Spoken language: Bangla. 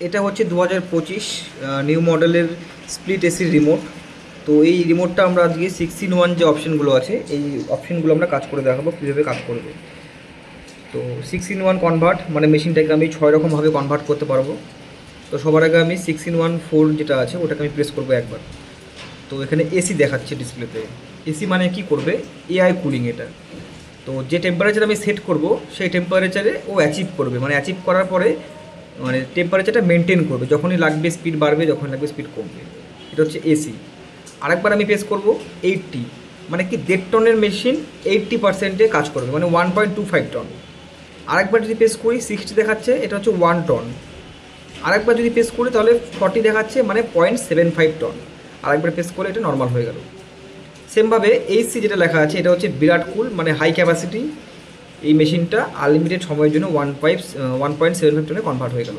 এটা হচ্ছে 2025 নিউ মডেলের স্প্লিট এসির রিমোট। তো এই রিমোটটা আমরা আজকে 6-in-1 যে অপশানগুলো আছে এই অপশানগুলো আমরা কাজ করে দেখাবো কীভাবে কাজ করবে। তো 6-in-1 কনভার্ট মানে মেশিনটাকে আমি 6 রকমভাবে কনভার্ট করতে পারবো। তো সবার আগে আমি 6-in-1 4 যেটা আছে ওটাকে আমি প্রেস করবো একবার। তো এখানে এসি দেখাচ্ছে ডিসপ্লেতে। এসি মানে কি করবে, এআই কুলিং এটা। তো যে টেম্পারেচার আমি সেট করব সেই টেম্পারেচারে ও অ্যাচিভ করবে, মানে অ্যাচিভ করার পরে মানে টেম্পারেচারটা মেনটেন করবে, যখনই লাগবে স্পিড বাড়বে, যখন লাগবে স্পিড কমবে। এটা হচ্ছে এসি। আরেকবার আমি প্রেস করব 80, মানে কি 1.5 টনের মেশিন 80%-এ কাজ করবে, মানে 1.25 টন। আরেকবার যদি প্রেস করি 60 দেখাচ্ছে, এটা হচ্ছে 1 টন। আরেকবার যদি প্রেস করি তাহলে 40 দেখাচ্ছে, মানে 0.75 টন। আরেকবার প্রেস করে এটা নর্মাল হয়ে গেল। সেমভাবে এইচসি যেটা লেখা আছে এটা হচ্ছে বিরাট কুল, মানে হাই ক্যাপাসিটি। এই মেশিনটা আনলিমিটেড সময়ের জন্য 1.75 টনে কনভার্ট হয়ে গেল।